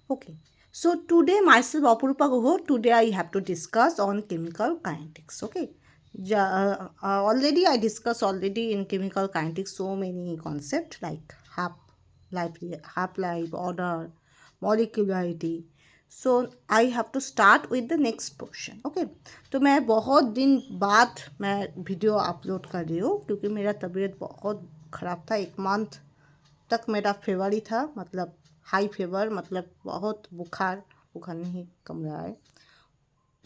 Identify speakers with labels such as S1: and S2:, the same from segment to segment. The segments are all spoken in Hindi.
S1: Okay. So today myself Apurupa Guho, today I have to discuss on chemical kinetics. Okay. Already I discussed already in chemical kinetics so many concepts like half life, order, molecularity. So I have to start with the next portion. Okay. तो मैं बहुत दिन बाद मैं वीडियो अपलोड कर रही हूँ क्योंकि मेरा तबीयत बहुत ख़राब था। 1 मंथ तक मेरा फीवर ही था, मतलब हाई फीवर, मतलब बहुत बुखार बुखार नहीं कम रहा है।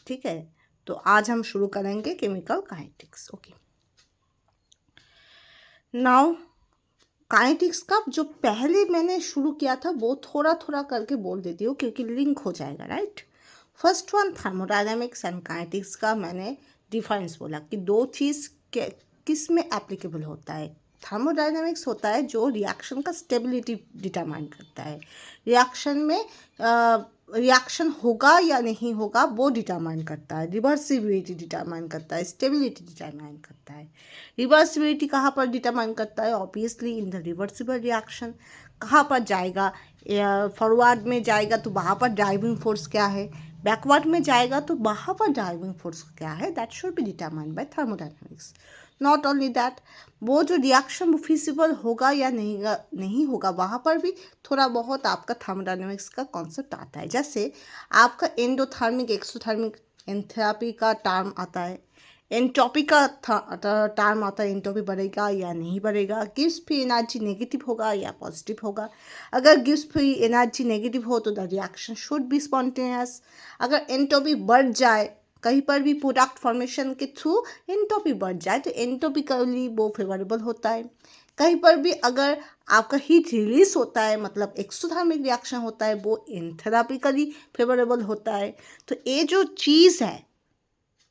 S1: ठीक है, तो आज हम शुरू करेंगे chemical kinetics. Okay, now kinetics का जो पहले मैंने शुरू किया था वो थोड़ा थोड़ा करके बोल देती हूँ क्योंकि लिंक हो जाएगा, right. First one thermodynamics and kinetics का मैंने डिफरेंस बोला कि दो चीज़ किस में एप्लीकेबल होता है। थर्मोडायनामिक्स होता है जो रिएक्शन का स्टेबिलिटी डिटरमाइन करता है, रिएक्शन में रिएक्शन होगा या नहीं होगा वो डिटरमाइन करता है, रिवर्सिबिलिटी डिटरमाइन करता है, स्टेबिलिटी डिटरमाइन करता है। रिवर्सिबिलिटी कहाँ पर डिटरमाइन करता है? Obviously in the reversible reaction. कहाँ पर जाएगा? फॉरवर्ड में जाएगा तो वहाँ पर ड्राइविंग फोर्स क्या है, बैकवर्ड में जाएगा तो वहाँ पर ड्राइविंग फोर्स क्या है, that should be determined by thermodynamics. Not only that, वो जो रिएक्शन फिजिबल होगा या नहीं होगा वहाँ पर भी थोड़ा बहुत आपका थर्मोडायनामिक्स का कॉन्सेप्ट आता है। जैसे आपका एंडोथर्मिक एक्सोथर्मिक एंथैल्पी का टर्म आता है, एंट्रोपी का टर्म आता है, एंट्रोपी बढ़ेगा या नहीं बढ़ेगा, गिव्स फ्री एनर्जी नेगेटिव होगा या पॉजिटिव होगा। अगर गिव्स फ्री एनर्जी नेगेटिव हो तो the reaction should be spontaneous. अगर एंट्रोपी बढ़ जाए, कहीं पर भी प्रोडक्ट फॉर्मेशन के थ्रू एंट्रोपी बढ़ जाए तो एंट्रोपिकली वो फेवरेबल होता है। कहीं पर भी अगर आपका हीट रिलीज होता है, मतलब एक्सोथर्मिक रिएक्शन होता है, वो एंथैल्पिकली फेवरेबल होता है। तो ये जो चीज़ है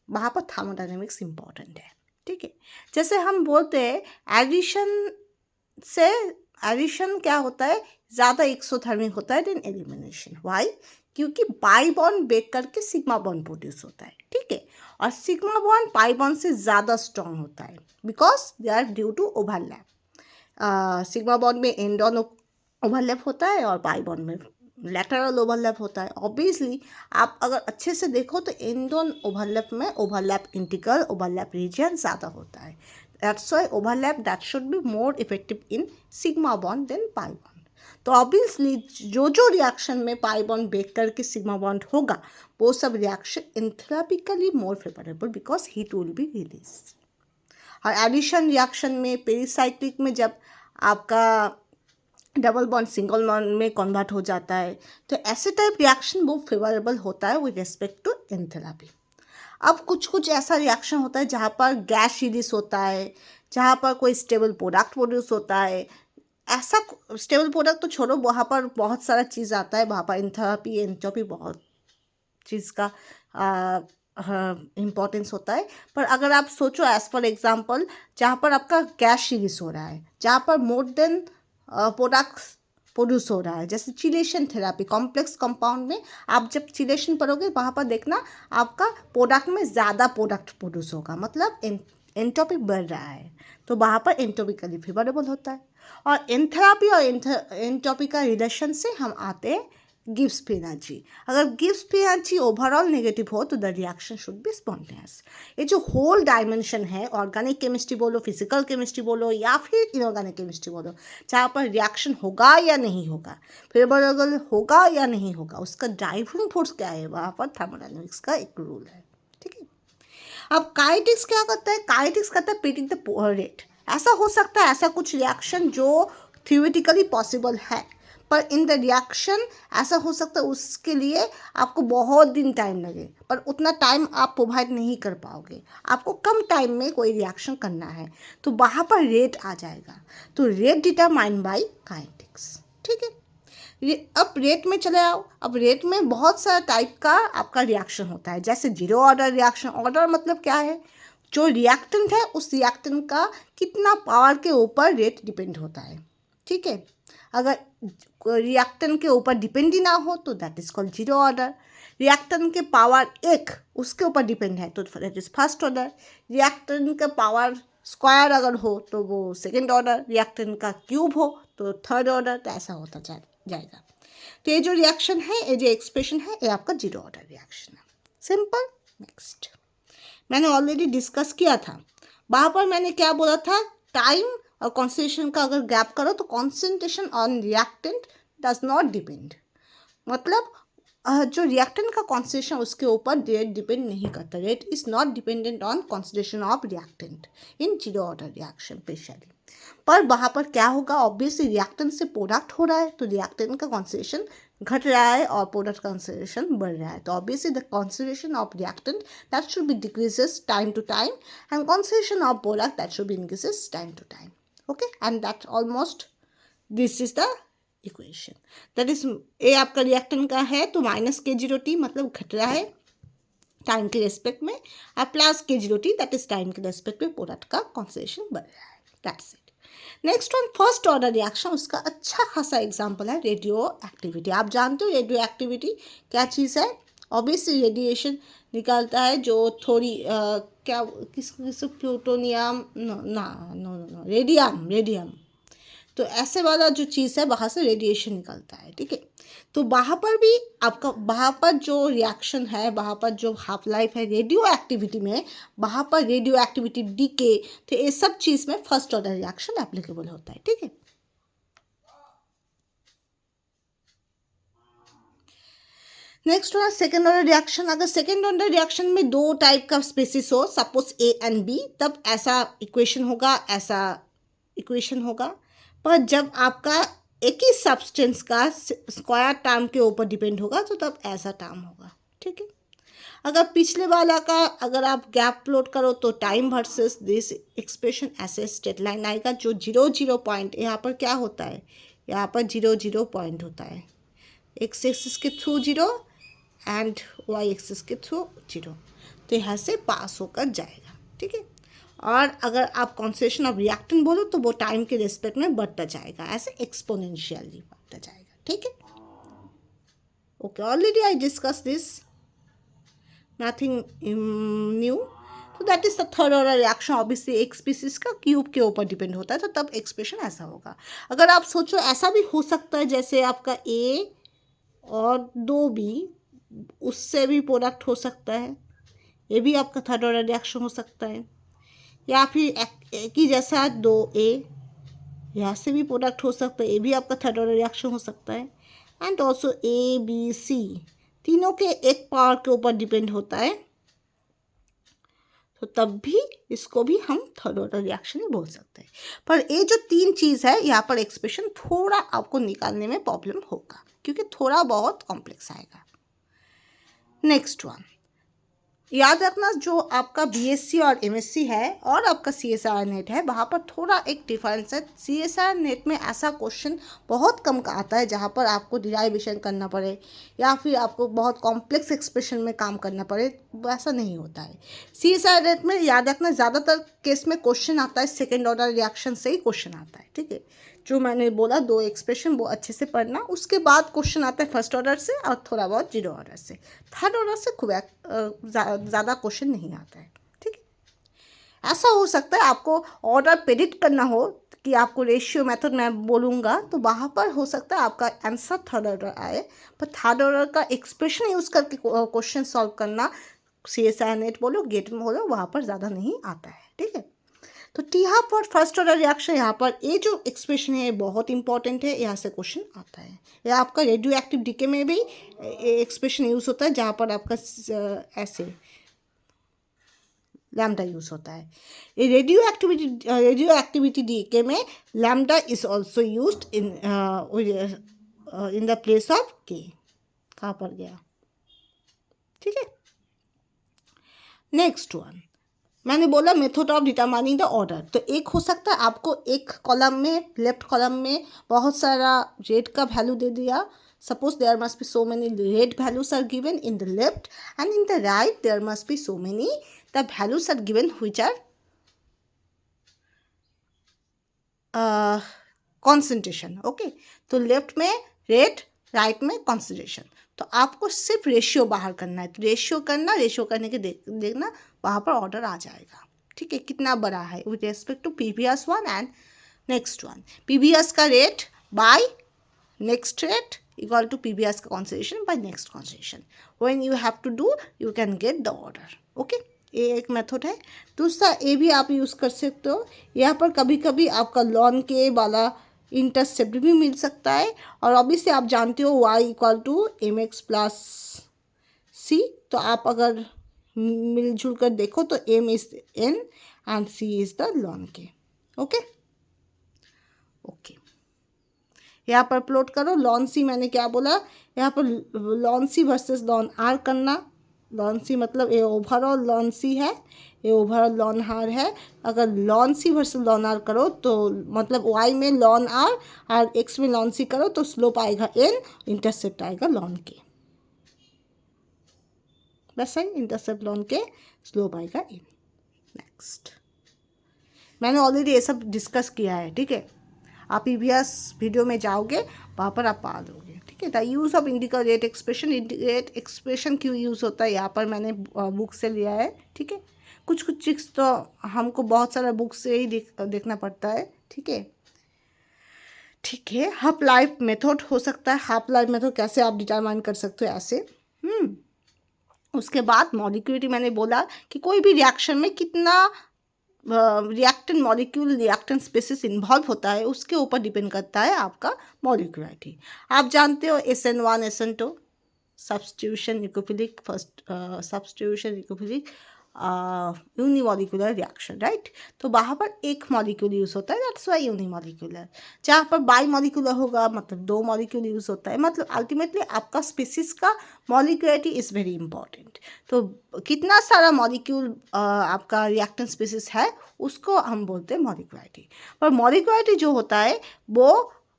S1: वहाँ पर थर्मोडायनेमिक्स इम्पॉर्टेंट है। ठीक है, जैसे हम बोलते हैं एडिशन क्या होता है, ज़्यादा एक्सोथर्मिक होता है देन एलिमिनेशन। वाई? क्योंकि पाई बॉन्ड ब्रेक करके सिग्मा बॉन्ड प्रोड्यूस होता है। ठीक है, और सिग्मा बॉन्ड पाई बॉन्ड से ज़्यादा स्ट्रॉन्ग होता है because they are due to overlap. Sigma bond में एंडोन ओवरलैप होता है और पाई बॉन्ड में लैटरल ओवरलैप होता है। ऑब्वियसली आप अगर अच्छे से देखो तो एंडोन ओवरलैप में ओवरलैप इंटीग्रल ओवरलैप रीजन ज़्यादा होता है। That's why overlap that should be more effective in sigma bond than pi bond. तो ऑब्वियसली जो रिएक्शन में पाई बॉन्ड ब्रेक करके सिग्मा बॉन्ड होगा वो सब reaction enthalpically more favourable because heat will be release. और एडिशन रिएक्शन में पेरिसाइक्लिक में जब आपका डबल बॉन्ड सिंगल बॉन्ड में कन्वर्ट हो जाता है तो ऐसे टाइप रिएक्शन वो फेवरेबल होता है विद रिस्पेक्ट टू एंथैल्पी। अब कुछ कुछ ऐसा रिएक्शन होता है जहाँ पर गैस रिलीज होता है, जहाँ पर कोई स्टेबल प्रोडक्ट प्रोड्यूस होता है। ऐसा स्टेबल प्रोडक्ट तो छोड़ो, वहाँ पर बहुत सारा चीज़ आता है, वहाँ पर एंथैल्पी एंट्रोपी बहुत चीज़ का इम्पोर्टेंस होता है। पर अगर आप सोचो एज फॉर एग्जांपल जहाँ पर आपका गैस रिलीज हो रहा है, जहाँ पर मोर देन प्रोडक्ट्स प्रोड्यूस हो रहा है, जैसे चिलेशन थेरापी कॉम्प्लेक्स कंपाउंड में आप जब चिलेशन पढ़ोगे वहाँ पर देखना आपका प्रोडक्ट में ज़्यादा प्रोडक्ट प्रोड्यूस होगा, मतलब एंट्रोपी बढ़ रहा है, तो वहाँ पर एंट्रोपिकली फेवरेबल होता है। और एंथैल्पी और एंट्रोपी का रिलेशन से हम आते हैं गिव्स फ्री एनर्जी। अगर gives free energy overall negative हो तो the reaction should be spontaneous. ये जो होल डायमेंशन है, ऑर्गेनिक केमिस्ट्री बोलो, फिजिकल केमिस्ट्री बोलो या फिर इनऑर्गेनिक केमिस्ट्री बोलो, जहाँ पर रिएक्शन होगा या नहीं होगा, फेवरेबल होगा या नहीं होगा, उसका ड्राइविंग फोर्स क्या है, वहाँ पर थर्मोडायनेमिक्स का एक रूल है। ठीक है, अब काइनेटिक्स क्या करता है? काइनेटिक्स करता है प्रेडिक्ट द रेट। ऐसा हो सकता है ऐसा कुछ रिएक्शन जो थियोरेटिकली पॉसिबल है, पर इन द रिएक्शन ऐसा हो सकता है उसके लिए आपको बहुत दिन टाइम लगे, पर उतना टाइम आप प्रोवाइड नहीं कर पाओगे, आपको कम टाइम में कोई रिएक्शन करना है, तो वहाँ पर रेट आ जाएगा। तो रेट डिटरमाइन बाय काइनेटिक्स। ठीक है, अब रेट में चले आओ। अब रेट में बहुत सारा टाइप का आपका रिएक्शन होता है, जैसे जीरो ऑर्डर रिएक्शन। ऑर्डर मतलब क्या है? जो रिएक्टेंट है उस रिएक्टेंट का कितना पावर के ऊपर रेट डिपेंड होता है। ठीक है, अगर रिएक्टेंट के ऊपर डिपेंड ही ना हो तो that is called zero order. Reactant के पावर एक उसके ऊपर डिपेंड है तो that is first order. Reactant का पावर स्क्वायर अगर हो तो वो सेकेंड ऑर्डर, रिएक्टेंट का क्यूब हो तो थर्ड ऑर्डर, तो ऐसा होता जाएगा। तो ये जो रिएक्शन है, ये जो एक्सप्रेशन है, ये आपका जीरो ऑर्डर रिएक्शन है। सिंपल। नेक्स्ट, मैंने ऑलरेडी डिस्कस किया था, वहाँ पर मैंने क्या बोला था, टाइम और कॉन्सेंट्रेशन का अगर गैप करो तो concentration on reactant does not depend, मतलब जो रिएक्टेंट का कॉन्सेंट्रेशन उसके ऊपर रेट डिपेंड नहीं करता। Rate is not dependent on concentration of reactant in zero order reaction specially. पर वहाँ पर क्या होगा, ऑब्वियसली रिएक्टेंट से प्रोडक्ट हो रहा है तो रिएक्टेंट का कॉन्सेंट्रेशन घट रहा है और प्रोडक्ट कॉन्सेंट्रेशन बढ़ रहा है, तो obviously the concentration of reactant that should be decreases time to time and concentration of product that should be increases time to time. Okay, and that almost this is the equation. That is, a आपका रिएक्टेंट का है तो माइनस K0T मतलब घट रहा है टाइम के रेस्पेक्ट में, और plus K0T that is time के रेस्पेक्ट में प्रोडक्ट का कॉन्सेंट्रेशन बढ़ रहा है। That's it. Next one, first order reaction, उसका अच्छा खासा एग्जांपल है रेडियो एक्टिविटी। आप जानते हो रेडियो एक्टिविटी क्या चीज़ है, ऑब्वियसली रेडिएशन निकालता है जो थोड़ी क्या किस प्लूटोनियम नो रेडियम, तो ऐसे वाला जो चीज़ है वहाँ से रेडिएशन निकलता है, ठीक है। तो वहाँ पर भी आपका, वहाँ पर जो रिएक्शन है, वहाँ पर जो हाफ लाइफ है रेडियो एक्टिविटी में, वहाँ पर रेडियो एक्टिविटी डीके, तो ये सब चीज़ में फर्स्ट ऑर्डर रिएक्शन एप्लीकेबल होता है, ठीक है। नेक्स्ट हुआ सेकेंड ऑर्डर रिएक्शन। अगर सेकेंड ऑर्डर रिएक्शन में दो टाइप का स्पेसिस हो, सपोज A एंड B, तब ऐसा इक्वेशन होगा, ऐसा इक्वेशन होगा। पर जब आपका एक ही सब्सटेंस का स्क्वायर टर्म के ऊपर डिपेंड होगा तो तब ऐसा टर्म होगा, ठीक है। अगर पिछले वाला का अगर आप गैप प्लॉट करो तो टाइम वर्सेस दिस एक्सप्रेशन ऐसे स्ट्रेट लाइन आएगा, जो 0 पॉइंट, यहाँ पर क्या होता है, यहाँ पर 0 पॉइंट होता है, एक्स एक्सिस के थ्रू 0 एंड वाई एक्सिस के थ्रू 0, तो यहाँ से पास होकर जाएगा, ठीक है। और अगर आप कॉन्सेंट्रेशन ऑफ रिएक्टेंट बोलो तो वो टाइम के रिस्पेक्ट में बढ़ता जाएगा, ऐसे एक्सपोनेंशियली बढ़ता जाएगा, ठीक है। Okay, already I discuss this, nothing new. तो that is the third order reaction. Obviously एक स्पीसीज का क्यूब के ऊपर डिपेंड होता है, तो तब एक्सप्रेशन ऐसा होगा। अगर आप सोचो ऐसा भी हो सकता है जैसे आपका A और 2B, उससे भी प्रोडक्ट हो सकता है, ये भी आपका थर्ड ऑर्डर रिएक्शन हो सकता है। या फिर एक ही जैसा 2A, यहाँ से भी प्रोडक्ट हो सकता है, ये भी आपका थर्ड ऑर्डर रिएक्शन हो सकता है। एंड ऑल्सो ABC, तीनों के एक पावर के ऊपर डिपेंड होता है, तो तब भी इसको भी हम थर्ड ऑर्डर रिएक्शन ही बोल सकते हैं। पर ये जो तीन चीज़ है, यहाँ पर एक्सप्रेशन थोड़ा आपको निकालने में प्रॉब्लम होगा, क्योंकि थोड़ा बहुत कॉम्प्लेक्स आएगा। नेक्स्ट वन, याद रखना, जो आपका BSc और MSc है और आपका CSIR नेट है, वहाँ पर थोड़ा एक डिफरेंस है। CSIR नेट में ऐसा क्वेश्चन बहुत कम का आता है जहाँ पर आपको डिराइवेशन करना पड़े या फिर आपको बहुत कॉम्प्लेक्स एक्सप्रेशन में काम करना पड़े, वैसा नहीं होता है। CSIR नेट में याद रखना ज़्यादातर केस में क्वेश्चन आता है सेकेंड ऑर्डर रिएक्शन से ही क्वेश्चन आता है, ठीक है। जो मैंने बोला दो एक्सप्रेशन वो अच्छे से पढ़ना, उसके बाद क्वेश्चन आता है फर्स्ट ऑर्डर से और थोड़ा बहुत जीरो ऑर्डर से। थर्ड ऑर्डर से खूब ज़्यादा क्वेश्चन नहीं आता है, ठीक है। ऐसा हो सकता है आपको ऑर्डर प्रेडिक्ट करना हो कि आपको रेशियो मेथड मैं बोलूँगा, तो वहाँ पर हो सकता है आपका आंसर थर्ड ऑर्डर आए, पर थर्ड ऑर्डर का एक्सप्रेशन यूज़ करके क्वेश्चन सॉल्व करना, CSIR नेट बोलो, गेट में बोलो, वहाँ पर ज़्यादा नहीं आता है, ठीक है। तो यहाँ पर फर्स्ट ऑर्डर रिएक्शन, यहाँ पर ये जो एक्सप्रेशन है बहुत इंपॉर्टेंट है, यहाँ से क्वेश्चन आता है। या आपका रेडियो एक्टिव डीके में भी एक्सप्रेशन यूज़ होता है, जहाँ पर आपका ऐसे लैम्डा यूज़ होता है। ये रेडियो एक्टिविटी डीके में lambda is also used in the place of के। कहाँ पर गया, ठीक है। नेक्स्ट वन, मैंने बोला method of determining the order. तो एक हो सकता है आपको एक कॉलम में, लेफ्ट कॉलम में बहुत सारा रेट का वैल्यू दे दिया, suppose there must be so many rate values are given in the left and in the right there must be so many the values are given which are concentration. Okay, तो लेफ्ट में रेट, राइट में कॉन्सेंट्रेशन। तो आपको सिर्फ रेशियो बाहर करना है, तो रेशियो करने के देखना वहाँ पर ऑर्डर आ जाएगा, ठीक है, कितना बड़ा है with respect to previous one and next one. Previous का rate by next rate equal to PBS का concentration by next concentration. When you have to do you can get the order. Okay, ये एक मेथड है. दूसरा ये भी आप यूज़ कर सकते हो. यहाँ पर कभी कभी आपका लॉन के वाला इंटरसेप्ट भी मिल सकता है. और ऑब्वियसली आप जानते हो y equal to mx plus c. तो आप अगर मिलजुल कर देखो तो m is n and c is the ln k. Okay okay, यहाँ पर प्लॉट करो. लॉन सी मैंने क्या बोला, यहाँ पर ln c versus ln r करना. लॉन सी मतलब ये ओवरऑल लॉन सी है, ये ओवरऑल लॉन आर है. अगर ln c versus ln r करो तो मतलब y में लॉन आर और x में लॉन सी करो तो स्लोप आएगा n, इंटरसेप्ट आएगा लॉन के. बस है, इंटरसेप्ट लॉन के, स्लोप आएगा n. नेक्स्ट, मैंने ऑलरेडी ये सब डिस्कस किया है. ठीक है, आप प्रीवियस वीडियो में जाओगे वहाँ पर आप पा लोगे. ठीक है, the use of integral rate expression. Indicate expression क्यों यूज़ होता है यहाँ पर मैंने बुक से लिया है. ठीक है, कुछ कुछ ट्रिक्स तो हमको बहुत सारा बुक से ही देखना पड़ता है. ठीक है, ठीक है. हाफ लाइफ मेथड हो सकता है. हाफ लाइफ मेथड कैसे आप डिटरमाइन कर सकते हो ऐसे. उसके बाद मॉलिक्यूलिटी, मैंने बोला कि कोई भी रिएक्शन में कितना reactant molecule, reactant species involve होता है उसके ऊपर डिपेंड करता है आपका मॉलिक्यूलिटी. आप जानते हो SN1 SN2 substitution nucleophilic, first substitution nucleophilic unimolecular reaction, right. तो वहाँ पर एक मॉलिक्यूल यूज़ होता है, दैट्स वाई यूनिमॉलिक्यूलर. जहाँ पर बाई मॉलिक्यूलर होगा मतलब दो मॉलिक्यूल यूज़ होता है. मतलब अल्टीमेटली आपका स्पीसीज का मॉलिक्यूलिटी इज़ वेरी इंपॉर्टेंट. तो कितना सारा मॉलिक्यूल आपका रिएक्टेंट स्पीसीज है उसको हम बोलते हैं मॉलिक्यूलिटी. पर मॉलिक्यूलिटी जो होता है वो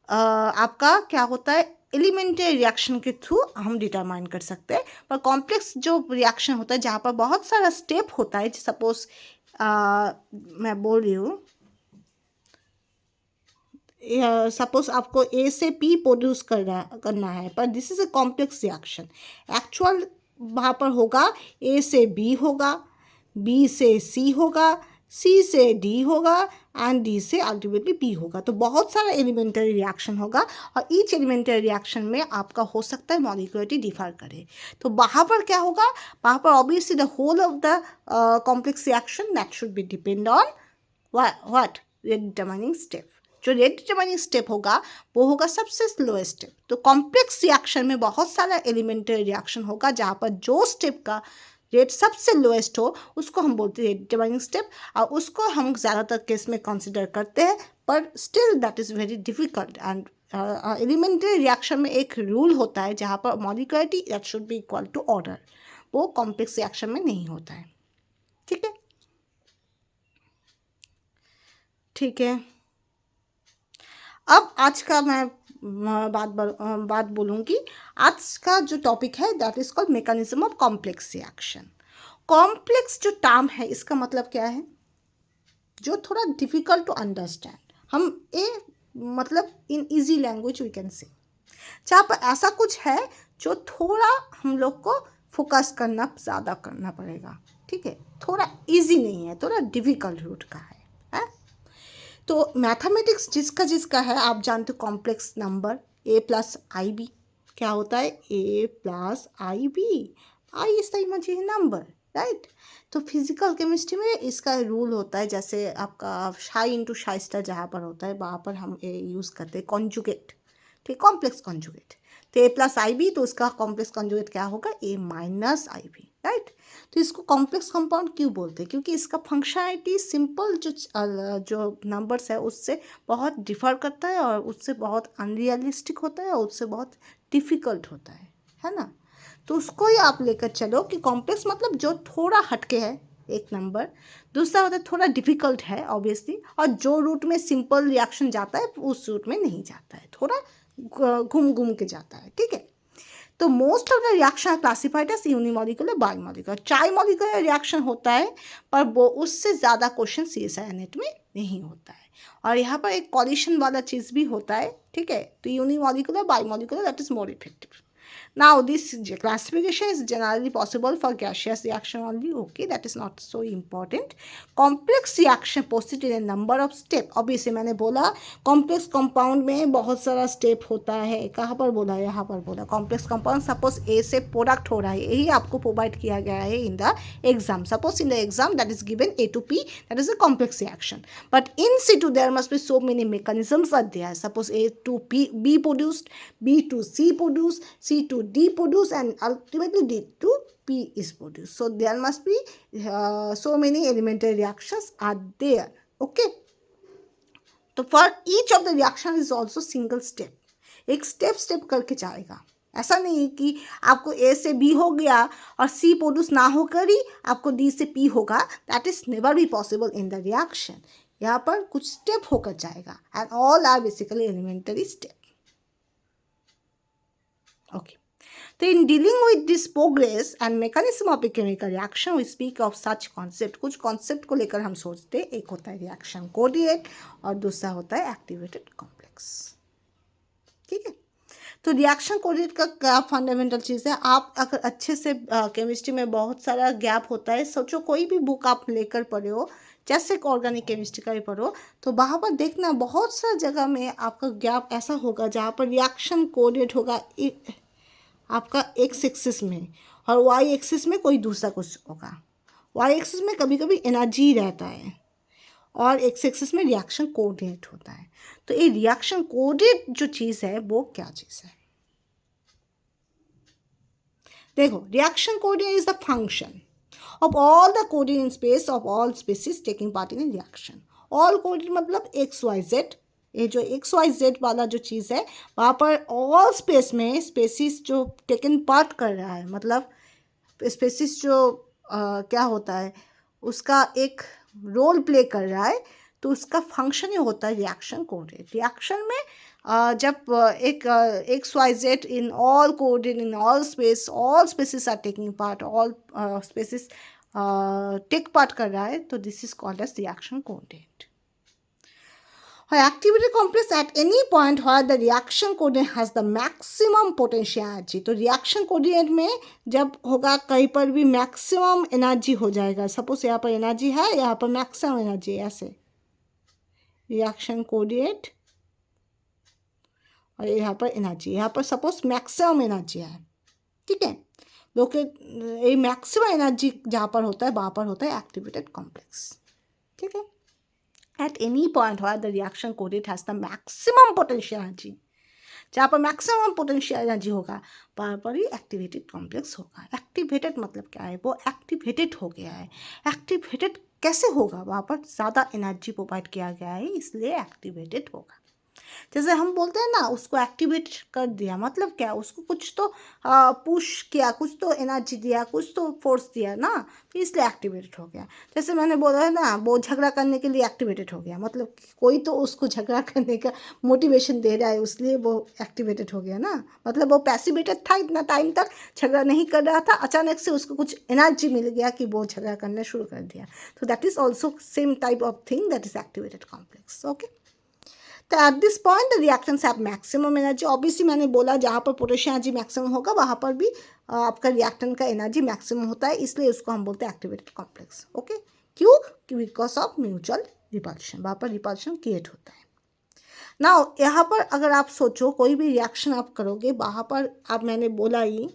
S1: आपका क्या होता है, एलिमेंट्री रिएक्शन के थ्रू हम डिटरमाइन कर सकते हैं. पर कॉम्प्लेक्स जो रिएक्शन होता है जहाँ पर बहुत सारा स्टेप होता है, सपोज मैं बोल रही हूँ, सपोज आपको A से P प्रोड्यूस करना है, पर this is a complex reaction. Actual वहाँ पर होगा A से B होगा, B से C होगा, C से D होगा एंड D से अल्टीमेटली P होगा. तो बहुत सारा एलिमेंटरी रिएक्शन होगा और ईच एलिमेंटरी रिएक्शन में आपका हो सकता है मॉलिक्यूलिटी डिफर करे. तो वहाँ पर क्या होगा, वहाँ पर obviously the whole of the complex reaction that should be depend on what rate determining step. जो रेट डिटरमाइनिंग स्टेप होगा वो होगा सबसे स्लोएस्ट स्टेप. तो कॉम्प्लेक्स रिएक्शन में बहुत सारा एलिमेंटरी रिएक्शन होगा जहाँ पर जो स्टेप का रेट सबसे लोएस्ट हो उसको हम बोलते हैं डिटरमाइनिंग स्टेप. और उसको हम ज़्यादातर केस में कंसिडर करते हैं, पर still that is very difficult. And elementary reaction में एक रूल होता है जहाँ पर molecularity that should be equal to order, वो कॉम्प्लेक्स रिएक्शन में नहीं होता है. ठीक है, ठीक है. अब आज का मैं बात बोलूँगी. आज का जो टॉपिक है that is called mechanism of complex reaction. Complex जो टर्म है इसका मतलब क्या है, जो थोड़ा डिफ़िकल्ट टू अंडरस्टैंड. हम ए मतलब in easy language we can say, जहाँ पर ऐसा कुछ है जो थोड़ा हम लोग को फोकस करना ज़्यादा करना पड़ेगा. ठीक है, थोड़ा इजी नहीं है, थोड़ा डिफ़िकल्ट रूट का है. तो मैथमेटिक्स जिसका है, आप जानते हो complex number A plus i b क्या होता है, A plus i b, i is the imaginary number, right. तो फिजिकल केमिस्ट्री में इसका रूल होता है, जैसे आपका शाई इंटू शाई स्टार जहाँ पर होता है वहाँ पर हम ए यूज़ करते हैं कॉन्जुगेट. ठीक, कॉम्प्लेक्स कॉन्जुगेट. तो A प्लस आई बी, तो उसका कॉम्प्लेक्स कॉन्जुगेट क्या होगा, A minus i b, right. तो इसको कॉम्प्लेक्स कंपाउंड क्यों बोलते हैं, क्योंकि इसका फंक्शनैलिटी सिंपल जो नंबर्स है उससे बहुत डिफ़र करता है और उससे बहुत अनरियलिस्टिक होता है और उससे बहुत डिफ़िकल्ट होता है ना. तो उसको ही आप लेकर चलो कि कॉम्प्लेक्स मतलब जो थोड़ा हटके है एक नंबर, दूसरा होता है थोड़ा डिफ़िकल्ट है ऑब्वियसली, और जो रूट में सिंपल रिएक्शन जाता है उस रूट में नहीं जाता है, थोड़ा घूम के जाता है. ठीक है, तो most of the reaction classified as unimolecular, bimolecular. Trimolecular reaction होता है पर वो उससे ज़्यादा क्वेश्चन CSIR नेट में नहीं होता है. और यहाँ पर एक कॉलिशन वाला चीज़ भी होता है. ठीक है, तो unimolecular bimolecular that is more effective. Now, this classification is generally possible for gaseous reaction only. Okay, that is not so important. Complex reaction proceed in a number of step. Obviously, मैंने बोला complex compound में बहुत सारा step होता है. कहाँ पर बोला? यहाँ पर बोला. Complex compound suppose A से product हो रहा है. यही आपको provide किया गया है in the exam. Suppose in the exam that is given A to P, that is a complex reaction. But in situ there must be so many mechanisms are there. Suppose A to B produced, B to C produced, C to D produced, and ultimately D to P is produced. So there must be so many elementary reactions are there. Okay. So for each of the reaction is also single step. एक step करके जाएगा. ऐसा नहीं कि आपको A से B हो गया और C प्रोड्यूस ना होकर ही आपको D से P होगा. That is never be possible in the reaction. यहाँ पर कुछ step होकर जाएगा. And all are basically elementary step. Okay. So in dealing with this progress and mechanism of a chemical reaction, we speak of such concept. कुछ concept को लेकर हम सोचते हैं. एक होता है reaction coordinate और दूसरा होता है activated complex. ठीक है. तो रिएक्शन कोऑर्डिनेट का क्या फंडामेंटल चीज़ है. आप अगर अच्छे से केमिस्ट्री में बहुत सारा गैप होता है. सोचो कोई भी बुक आप लेकर पढ़े हो, जैसे ऑर्गेनिक केमिस्ट्री का भी पढ़ो, तो वहाँ पर देखना बहुत सारा जगह में आपका गैप ऐसा होगा जहाँ पर रिएक्शन कोऑर्डिनेट होगा आपका एक्स एक्सिस में और वाई एक्सिस में कोई दूसरा कुछ होगा. वाई एक्सिस में कभी कभी एनर्जी रहता है और एक्स एक्सिस में रिएक्शन कोऑर्डिनेट होता है. तो ये रिएक्शन कोऑर्डिनेट जो चीज़ है वो क्या चीज़ है? देखो, reaction coordinate is the function of all the coordinate space of all species taking part in reaction. All coordinate मतलब एक्स वाई जेड. ये जो एक्स वाई जेड वाला जो चीज़ है वहाँ पर ऑल स्पेस में स्पेसिस जो टेकन पार्ट कर रहा है, मतलब स्पेसिस जो क्या होता है उसका एक रोल प्ले कर रहा है, तो उसका फंक्शन ही होता है रिएक्शन कोऑर्डिनेट. रिएक्शन में जब एक x y z in all coordinate in all space, all species are taking part, all species take part कर रहा है, तो this is called as reaction coordinate. Activity complex at any point where the reaction coordinate has the maximum potential energy. तो reaction coordinate में जब होगा कहीं पर भी maximum energy हो जाएगा. सपोज यहाँ पर एनर्जी है, यहाँ पर maximum एनर्जी है, ऐसे reaction coordinate और यहाँ पर एनर्जी, यहाँ पर सपोज maximum एनर्जी है. ठीक है. लोग ये maximum एनर्जी जहाँ पर होता है वहाँ पर होता है activated complex. ठीक है. At any point where the reaction coordinate has the maximum potential energy, जहाँ पर maximum potential energy होगा वहाँ पर ही activated complex होगा. activated मतलब क्या है? वो activated हो गया है. activated कैसे होगा? वहाँ पर ज़्यादा एनर्जी प्रोवाइड किया गया है, इसलिए activated होगा. जैसे हम बोलते हैं ना, उसको एक्टिवेट कर दिया, मतलब क्या? उसको कुछ तो पुश किया, कुछ तो एनर्जी दिया, कुछ तो फोर्स दिया ना, तो इसलिए एक्टिवेटेड हो गया. जैसे मैंने बोला है ना, वो झगड़ा करने के लिए एक्टिवेटेड हो गया, मतलब कोई तो उसको झगड़ा करने का मोटिवेशन दे रहा है, इसलिए वो एक्टिवेटेड हो गया ना. मतलब वो पैसिवेटेड था, इतना टाइम तक झगड़ा नहीं कर रहा था, अचानक से उसको कुछ एनर्जी मिल गया कि वो झगड़ा करना शुरू कर दिया. तो that is also same type of thing, that is activated complex. Okay. तो at this point the reactions have maximum energy. Obviously मैंने बोला जहाँ पर पोटेंशियल एनर्जी मैक्सिमम होगा वहाँ पर भी आपका रिएक्टेंट का एनर्जी मैक्सिमम होता है, इसलिए उसको हम बोलते हैं एक्टिवेटेड कॉम्प्लेक्स. ओके. क्यों? बिकॉज ऑफ म्यूचुअल रिपल्शन, वहाँ पर रिपल्शन क्रिएट होता है. नाउ यहाँ पर अगर आप सोचो कोई भी रिएक्शन आप करोगे, वहाँ पर आप मैंने बोला ही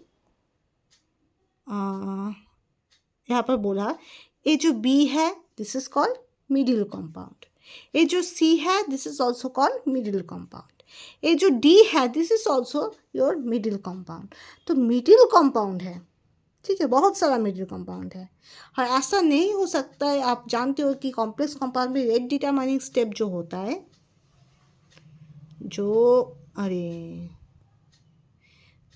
S1: यहाँ पर बोला ये जो बी है this is called middle compound. ये जो सी है this is also called middle compound. ये जो डी है this is also your middle compound. तो मिडिल कंपाउंड है. ठीक है. बहुत सारा मिडिल कंपाउंड है और ऐसा नहीं हो सकता है. आप जानते हो कि कॉम्प्लेक्स कंपाउंड में रेट डिटरमाइनिंग स्टेप जो होता है,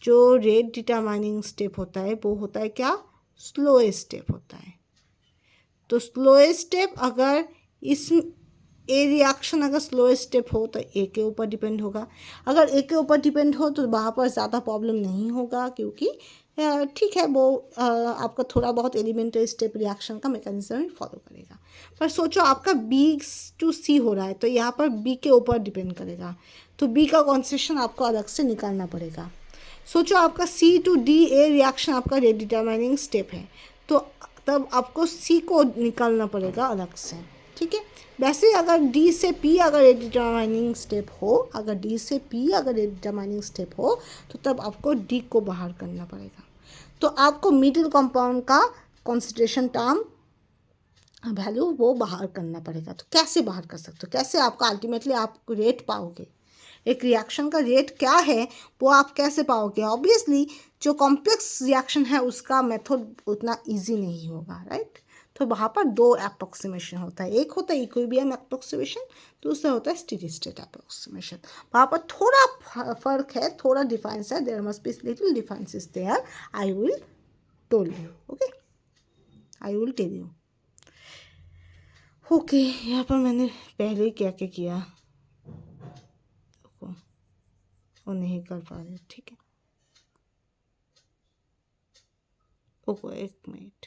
S1: जो रेट डिटरमाइनिंग स्टेप होता है वो होता है क्या? स्लोएस्ट स्टेप होता है. तो स्लोएस्ट स्टेप अगर इस ए रिएक्शन अगर स्लोएस्ट स्टेप हो तो ए के ऊपर डिपेंड होगा. अगर ए के ऊपर डिपेंड हो तो वहाँ पर ज़्यादा प्रॉब्लम नहीं होगा, क्योंकि ठीक है वो आपका थोड़ा बहुत एलिमेंटरी स्टेप रिएक्शन का मैकेनिज्म ही फॉलो करेगा. पर सोचो आपका बी टू सी हो रहा है, तो यहाँ पर बी के ऊपर डिपेंड करेगा, तो बी का कॉन्सेंट्रेशन आपको अलग से निकालना पड़ेगा. सोचो आपका C to D रिएक्शन आपका रेट डिटरमाइनिंग स्टेप है, तो तब आपको C को निकालना पड़ेगा अलग से, ठीक है। वैसे ही अगर D से P अगर रेट डिटरमाइनिंग स्टेप हो, अगर D से P अगर रेट डिटरमाइनिंग स्टेप हो, तो तब आपको D को बाहर करना पड़ेगा। तो आपको मिडिल कंपाउंड का कॉन्सेंट्रेशन टर्म वैल्यू वो बाहर करना पड़ेगा। तो कैसे बाहर कर सकते हो, कैसे आपका अल्टीमेटली आप रेट पाओगे, एक रिएक्शन का रेट क्या है वो आप कैसे पाओगे। ऑब्वियसली जो कॉम्प्लेक्स रिएक्शन है उसका मेथड उतना इजी नहीं होगा, राइट। तो वहाँ पर दो अप्रोक्सीमेशन होता है, एक होता है इक्विलिब्रियम अप्रोक्सीमेशन, दूसरा होता है स्टेडी स्टेट अप्रोक्सीमेशन। वहाँ पर थोड़ा फर्क है, थोड़ा डिफरेंस है, there must be little differences there, I will tell you, okay, I will tell you. Okay, यहाँ पर मैंने पहले क्या क्या किया वो नहीं कर पा रही, ठीक है। ओके, एक मिनट,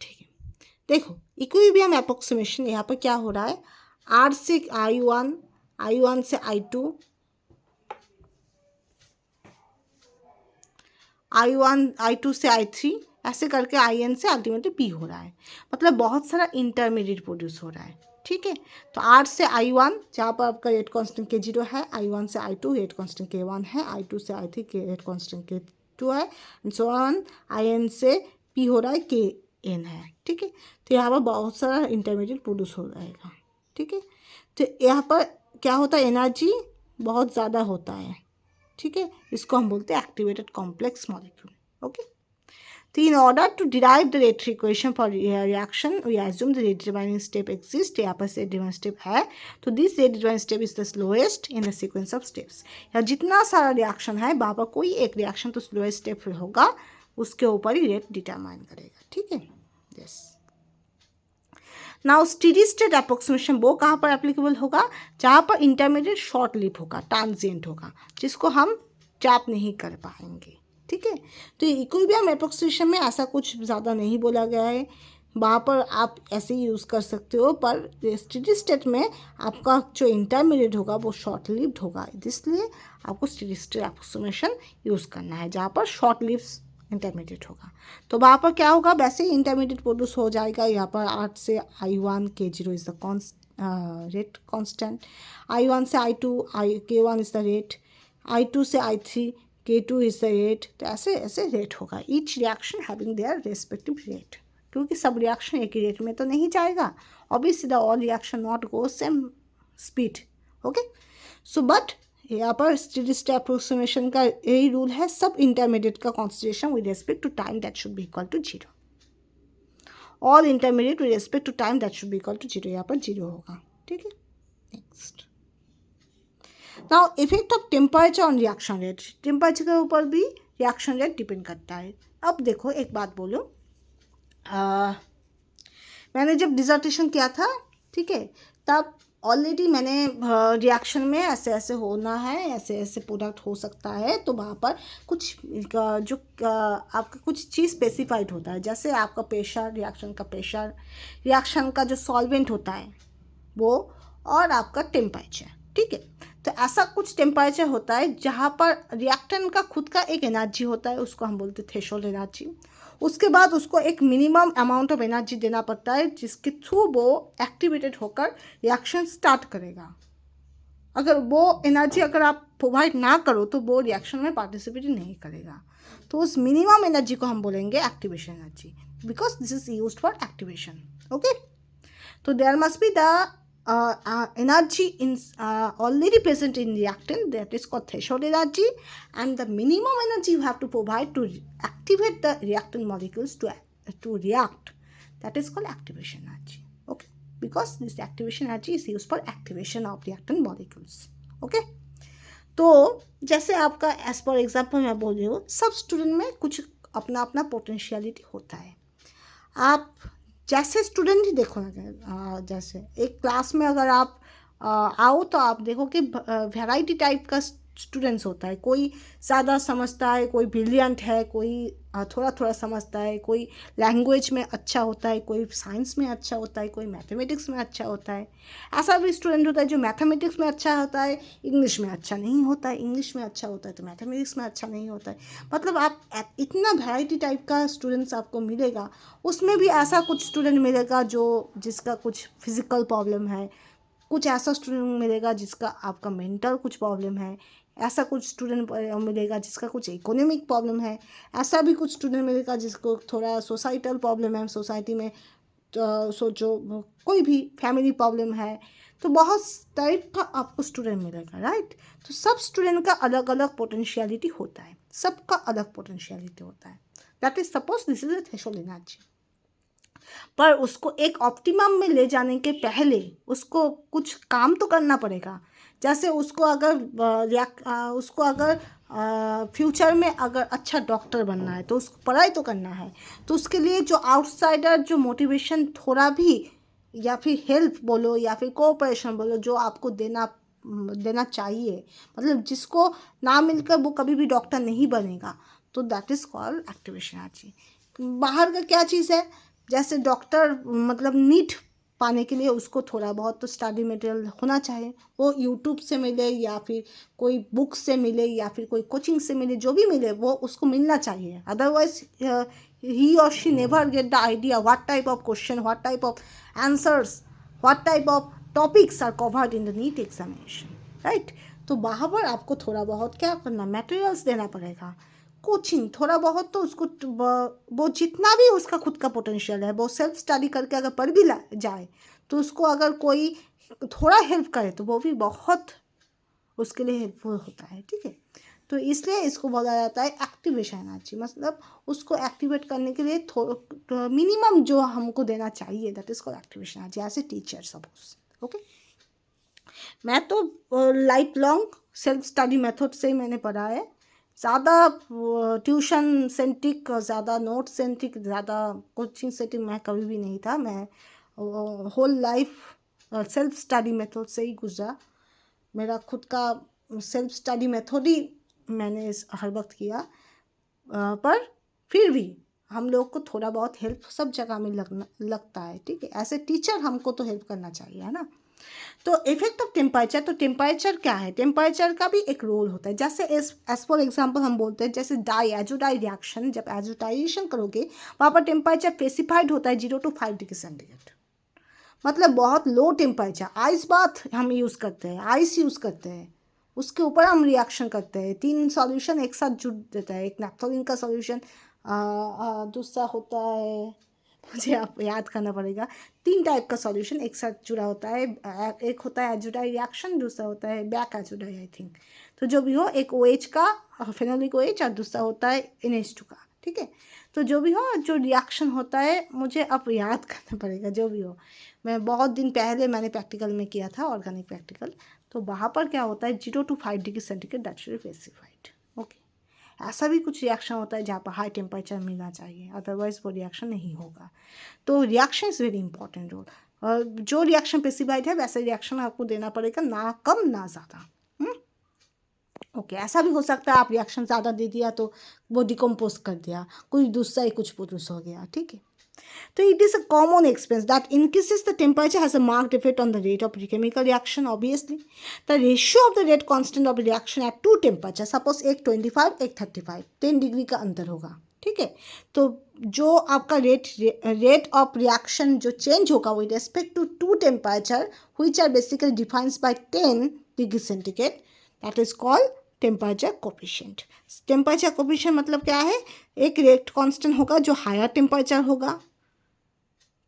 S1: ठीक है। देखो इक्विलिब्रियम अप्रोक्सीमेशन यहाँ पर क्या हो रहा है, R से I1, I1 से I2, I1 I2 से I3, ऐसे करके IN से अल्टीमेटली P हो रहा है, मतलब बहुत सारा इंटरमीडिएट प्रोड्यूस हो रहा है, ठीक है। तो R से I1 जहाँ पर आपका रेट कांस्टेंट K0 है, I1 से I2 रेट कांस्टेंट K1 है, I2 से I3 के रेट कांस्टेंट K2 है, एंड सो ऑन, IN से P हो रहा है, KN है, ठीक है। तो यहाँ पर बहुत सारा इंटरमीडिएट प्रोड्यूस हो जाएगा, ठीक है। तो यहाँ पर क्या होता है, एनर्जी बहुत ज़्यादा होता है, ठीक है, इसको हम बोलते हैं एक्टिवेटेड कॉम्प्लेक्स मॉलिक्यूल, ओके। तो in order to derive the rate equation for reaction we assume the rate determining step exist, यहाँ पर रेट डिटरमाइनिंग स्टेप है, तो this rate determining step is the slowest in the sequence of steps. या जितना सारा रिएक्शन है वहाँ पर कोई एक रिएक्शन तो स्लोएस्ट स्टेप होगा, उसके ऊपर ही रेट डिटरमाइन करेगा, ठीक है। Yes, now steady state approximation वो कहाँ पर एप्लीकेबल होगा, जहाँ पर इंटरमीडिएट शॉर्ट लिव होगा, ट्रांजिएंट होगा, जिसको हम ट्रैप नहीं कर पाएंगे, ठीक है। तो इक्विलिब्रियम अप्रोक्सीमेशन में ऐसा कुछ ज़्यादा नहीं बोला गया है, वहाँ पर आप ऐसे ही यूज़ कर सकते हो, पर स्टेडी स्टेट में आपका जो इंटरमीडिएट होगा वो शॉर्ट लिव्ड होगा, इसलिए आपको स्टेडी स्टेट अप्रोक्सीमेशन यूज़ करना है जहाँ पर शॉर्ट लिव्स इंटरमीडिएट होगा। तो वहाँ पर क्या होगा, वैसे ही इंटरमीडिएट प्रोड्यूस हो जाएगा, यहाँ पर R से I1 K0 is the rate constant, I1 से I2 K1 is the rate, I2 से I3 K2 is the rate. तो ऐसे ऐसे रेट होगा, each reaction having their respective rate, क्योंकि सब रिएक्शन एक ही रेट में तो नहीं जाएगा, obviously the all reaction not go same speed, okay. So but यहाँ पर स्टेडी स्टेट अप्रोक्सीमेशन का यही रूल है, सब इंटरमीडिएट का concentration with respect to time that should be equal to 0, all intermediate with respect to time that should be equal to 0, यहाँ पर 0 होगा, ठीक है। Next, now effect of temperature on reaction rate, temperature के ऊपर भी रिएक्शन रेट डिपेंड करता है। अब देखो एक बात बोलो, मैंने जब डिसर्टेशन किया था, ठीक है, तब ऑलरेडी मैंने रिएक्शन में ऐसे ऐसे होना है, ऐसे ऐसे प्रोडक्ट हो सकता है, तो वहाँ पर कुछ जो आपका कुछ चीज़ स्पेसिफाइड होता है, जैसे आपका प्रेशर, रिएक्शन का प्रेशर, रिएक्शन का जो सॉल्वेंट होता है वो, और आपका टेम्परेचर, ठीक है। तो ऐसा कुछ टेम्परेचर होता है जहाँ पर रिएक्टेंट का खुद का एक एनर्जी होता है, उसको हम बोलते हैं थ्रेशोल्ड एनर्जी। उसके बाद उसको एक मिनिमम अमाउंट ऑफ एनर्जी देना पड़ता है, जिसके थ्रू वो एक्टिवेटेड होकर रिएक्शन स्टार्ट करेगा। अगर वो एनर्जी अगर आप प्रोवाइड ना करो तो वो रिएक्शन में पार्टिसिपेट नहीं करेगा। तो उस मिनिमम एनर्जी को हम बोलेंगे activation energy, because this is used for activation, okay. तो there must be the energy in already present in reactant, that is called threshold energy, and the minimum energy you have to provide to activate the reactant molecules to react, that is called activation energy, okay, because this activation energy is used for activation of reactant molecules, okay। तो जैसे आपका एज पर एग्जाम्पल मैं बोल रही हूँ, सब स्टूडेंट में कुछ अपना अपना पोटेंशियलिटी होता है। आप जैसे स्टूडेंट ही देखो ना, जैसे एक क्लास में अगर आप आओ तो आप देखो कि वैरायटी टाइप का स्टूडेंट्स होता है, कोई ज़्यादा समझता है, कोई ब्रिलियंट है, कोई थोड़ा थोड़ा समझता है, कोई लैंग्वेज में अच्छा होता है, कोई साइंस में अच्छा होता है, कोई मैथमेटिक्स में अच्छा होता है। ऐसा भी स्टूडेंट होता है जो मैथमेटिक्स में अच्छा होता है, इंग्लिश में अच्छा नहीं होता है, इंग्लिश में अच्छा होता है तो मैथमेटिक्स में अच्छा नहीं होता है। मतलब आप इतना वैरायटी टाइप का स्टूडेंट्स आपको मिलेगा। उसमें भी ऐसा कुछ स्टूडेंट मिलेगा जो जिसका कुछ फिजिकल प्रॉब्लम है, कुछ ऐसा स्टूडेंट मिलेगा जिसका आपका मेंटल कुछ प्रॉब्लम है, ऐसा कुछ स्टूडेंट मिलेगा जिसका कुछ इकोनॉमिक प्रॉब्लम है, ऐसा भी कुछ स्टूडेंट मिलेगा जिसको थोड़ा सोसाइटल प्रॉब्लम है, सोसाइटी में सोचो कोई भी फैमिली प्रॉब्लम है। तो बहुत टाइप का आपको स्टूडेंट मिलेगा, राइट। तो सब स्टूडेंट का अलग अलग पोटेंशियलिटी होता है, सबका अलग पोटेंशियलिटी होता है। That is suppose this is a threshold energy, पर उसको एक ऑप्टिमम में ले जाने के पहले उसको कुछ काम तो करना पड़ेगा। जैसे उसको अगर फ्यूचर में अगर अच्छा डॉक्टर बनना है तो उसको पढ़ाई तो करना है। तो उसके लिए जो आउटसाइडर जो मोटिवेशन थोड़ा भी, या फिर हेल्प बोलो या फिर कोऑपरेशन बोलो, जो आपको देना चाहिए, मतलब जिसको ना मिलकर वो कभी भी डॉक्टर नहीं बनेगा, तो that is called activation energy. बाहर का क्या चीज़ है, जैसे डॉक्टर मतलब नीट पाने के लिए उसको थोड़ा बहुत तो स्टडी मटेरियल होना चाहिए, वो यूट्यूब से मिले या फिर कोई बुक से मिले या फिर कोई कोचिंग से मिले, जो भी मिले वो उसको मिलना चाहिए। अदरवाइज ही और she never get the idea what type of question, what type of answers, what type of topics are covered in the NEET examination, right. तो वहाँ आपको थोड़ा बहुत क्या करना, मटेरियल्स देना पड़ेगा, कोचिंग थोड़ा बहुत तो उसको वो जितना भी उसका खुद का पोटेंशियल है वो सेल्फ स्टडी करके अगर पढ़ भी जाए तो उसको अगर कोई थोड़ा हेल्प करे तो वो भी बहुत उसके लिए हेल्पफुल होता है, ठीक है। तो इसलिए इसको बोला जाता है एक्टिवेशन एनर्जी, मतलब उसको एक्टिवेट करने के लिए मिनिमम जो हमको देना चाहिए, that is called activation energy as a teacher suppose. Okay, मैं तो life long self study method से ही मैंने पढ़ा है, ज़्यादा ट्यूशन सेंट्रिक, ज़्यादा नोट सेंट्रिक, ज़्यादा कोचिंग सेंट्रिक मैं कभी भी नहीं था। मैं whole life self study method से ही गुजरा। मेरा खुद का सेल्फ स्टडी मेथड ही मैंने हर वक्त किया, पर फिर भी हम लोग को थोड़ा बहुत हेल्प सब जगह में लगता है, ठीक है। एज ए टीचर हमको तो हेल्प करना चाहिए, है ना। तो इफेक्ट ऑफ टेम्परेचर, तो टेम्परेचर क्या है, टेम्परेचर का भी एक रोल होता है। जैसे एज फॉर एग्जांपल हम बोलते हैं जैसे एजोडाई रिएक्शन, जब एजोटाइजेशन करोगे वहाँ पर टेम्परेचर स्पेसिफाइड होता है 0 to 5 डिग्री सेंटीग्रेड, मतलब बहुत लो टेम्परेचर। आइस बाथ हम यूज़ करते हैं, आइस यूज़ करते हैं, उसके ऊपर हम रिएक्शन करते हैं, 3 सॉल्यूशन एक साथ जुड़ देता है। एक नैप्थोलिन का सॉल्यूशन, दूसरा होता है, मुझे आप याद करना पड़ेगा, 3 टाइप का सॉल्यूशन एक साथ जुड़ा होता है। एक होता है एजोडाई रिएक्शन, दूसरा होता है बैक एजोडाई आई थिंक। तो जो भी हो, एक OH का फेनोलिक OH और दूसरा होता है NH2 का, ठीक है। तो जो भी हो, जो रिएक्शन होता है, मुझे अब याद करना पड़ेगा, जो भी हो। मैं बहुत दिन पहले मैंने प्रैक्टिकल में किया था, ऑर्गेनिक प्रैक्टिकल। तो वहाँ पर क्या होता है 0 to 5 degree centigrade, that's specified. Okay, ऐसा भी कुछ रिएक्शन होता है जहाँ पर हाई टेम्परेचर मिलना चाहिए, अदरवाइज वो रिएक्शन नहीं होगा। तो reaction is very important role, और जो रिएक्शन स्पेसिफाइड है वैसे रिएक्शन आपको देना पड़ेगा, ना कम ना ज़्यादा। ओके, ऐसा भी हो सकता है आप रिएक्शन ज़्यादा दे दिया तो वो डिकम्पोज कर दिया, कुछ दूसरा ही कुछ प्रोड्यूस हो गया, ठीक है। So it is a common experience that increases the temperature has a marked effect on the rate of chemical reaction. Obviously, the ratio of the rate constant of reaction at two temperature, suppose एक 25 एक 35, 10 डिग्री का अंतर होगा, ठीक है। तो जो आपका रेट ऑफ रिएक्शन जो चेंज होगा with respect to to temperature which are basically defines by 10 degree centigrade, that is called temperature coefficient. Temperature coefficient मतलब क्या है, एक रेट कांस्टेंट होगा जो हायर टेम्परेचर होगा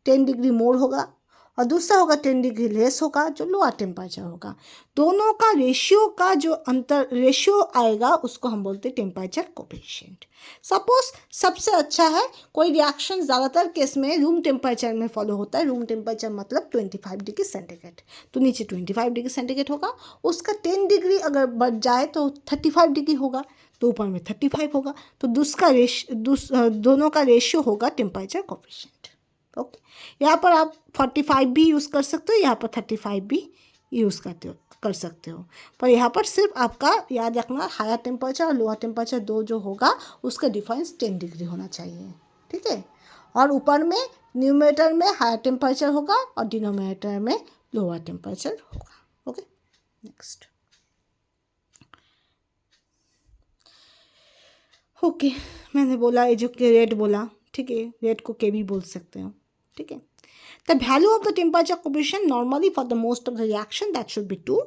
S1: 10 डिग्री मोर होगा, और दूसरा होगा 10 डिग्री लेस होगा जो लोअर टेम्परेचर होगा। दोनों का रेशियो का जो अंतर रेशियो आएगा उसको हम बोलते हैं टेम्परेचर कोफिशिएंट। सपोज सबसे अच्छा है, कोई रिएक्शन ज़्यादातर केस में रूम टेम्परेचर में फॉलो होता है। रूम टेम्परेचर मतलब 25 डिग्री सेंटीग्रेड, तो नीचे 25 डिग्री सेंटीग्रेड होगा, उसका 10 डिग्री अगर बढ़ जाए तो 35 डिग्री होगा, तो ऊपर में 35 होगा। तो दोनों का रेशियो होगा टेम्परेचर कोफिशिएंट। ओके, यहाँ पर आप 45 भी यूज़ कर सकते हो, यहाँ पर 35 भी यूज़ कर कर सकते हो। पर यहाँ पर सिर्फ आपका याद रखना हायर टेम्परेचर और लोअर टेम्परेचर दो जो होगा उसका डिफरेंस 10 डिग्री होना चाहिए, ठीक है। और ऊपर में न्यूमरेटर में हायर टेम्परेचर होगा और डिनोमिनेटर में लोअर टेम्परेचर होगा। Okay, next. ओके, मैंने बोला ये जो रेट बोला, ठीक है, रेट को के भी बोल सकते हो, ठीक है। The value of the temperature coefficient normally for the most of the reaction that should B 2।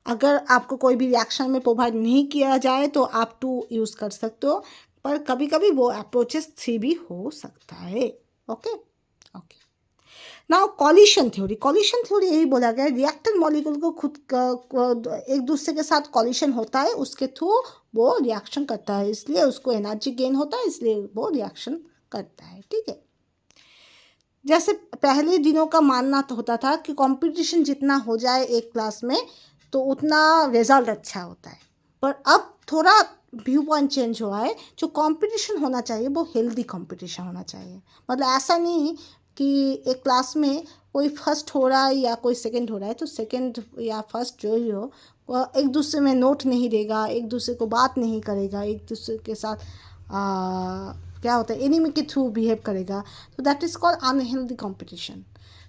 S1: अगर आपको कोई भी रिएक्शन में प्रोवाइड नहीं किया जाए तो आप 2 यूज़ कर सकते हो, पर कभी कभी वो अप्रोचेस 3 भी हो सकता है। Okay okay, now coalition theory. Coalition theory यही बोला गया रिएक्टेंट मॉलिक्यूल को खुद एक दूसरे के साथ कॉलिशन होता है, उसके थ्रू वो रिएक्शन करता है, इसलिए उसको एनर्जी गेन होता है, इसलिए वो रिएक्शन करता है, ठीक है। जैसे पहले दिनों का मानना तो होता था कि कंपटीशन जितना हो जाए एक क्लास में तो उतना रिजल्ट अच्छा होता है, पर अब थोड़ा व्यू पॉइंट चेंज हुआ है। जो कंपटीशन होना चाहिए वो हेल्दी कंपटीशन होना चाहिए। मतलब ऐसा नहीं कि एक क्लास में कोई फर्स्ट हो रहा है या कोई सेकंड हो रहा है तो सेकंड या फर्स्ट जो ही हो वो एक दूसरे में नोट नहीं देगा, एक दूसरे को बात नहीं करेगा, एक दूसरे के साथ क्या होता है एनिमी के थ्रू बिहेव करेगा, तो that is called unhealthy competition.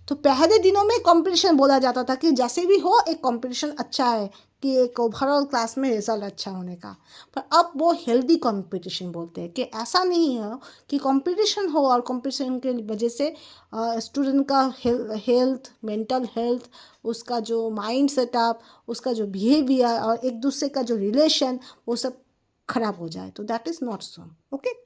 S1: तो पहले दिनों में कंपटीशन बोला जाता था कि जैसे भी हो एक कंपटीशन अच्छा है कि एक ओवरऑल क्लास में रिजल्ट अच्छा होने का, पर अब वो हेल्दी कंपटीशन बोलते हैं कि ऐसा नहीं है कि कंपटीशन हो और कंपटीशन के वजह से स्टूडेंट का हेल्थ, मेंटल हेल्थ, उसका जो माइंड सेटअप, उसका जो बिहेवियर और एक दूसरे का जो रिलेशन वो सब खराब हो जाए, तो that is not so. Okay,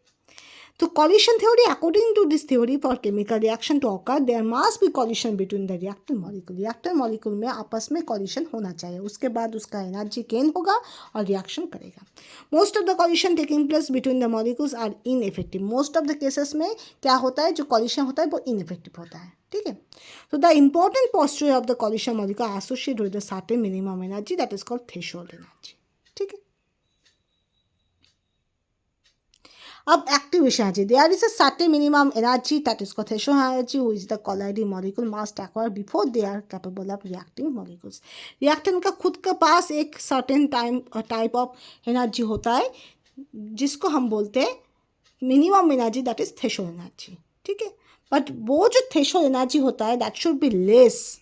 S1: तो collision theory, according to this theory for chemical reaction to occur there must be collision between the reactant molecule. Reactant molecule में आपस में कॉलिशन होना चाहिए, उसके बाद उसका एनर्जी गेन होगा और रिएक्शन करेगा। Most of the collision taking place between the molecules are ineffective. Most of the cases में क्या होता है, जो कॉलिशन होता है वो इनइफेक्टिव होता है, ठीक है। तो the important posture of the collision molecule associated with the certain minimum energy that is called threshold energy, ठीक है। अब activation energy, there is a certain minimum energy that is called threshold energy which the colliding molecule must acquire before they are capable of reacting molecules. Reactant का खुद के पास एक सर्टेन टाइप ऑफ एनर्जी होता है जिसको हम बोलते हैं minimum energy that is threshold energy, ठीक है। बट वो जो थ्रेशोल्ड एनर्जी होता है that should be less,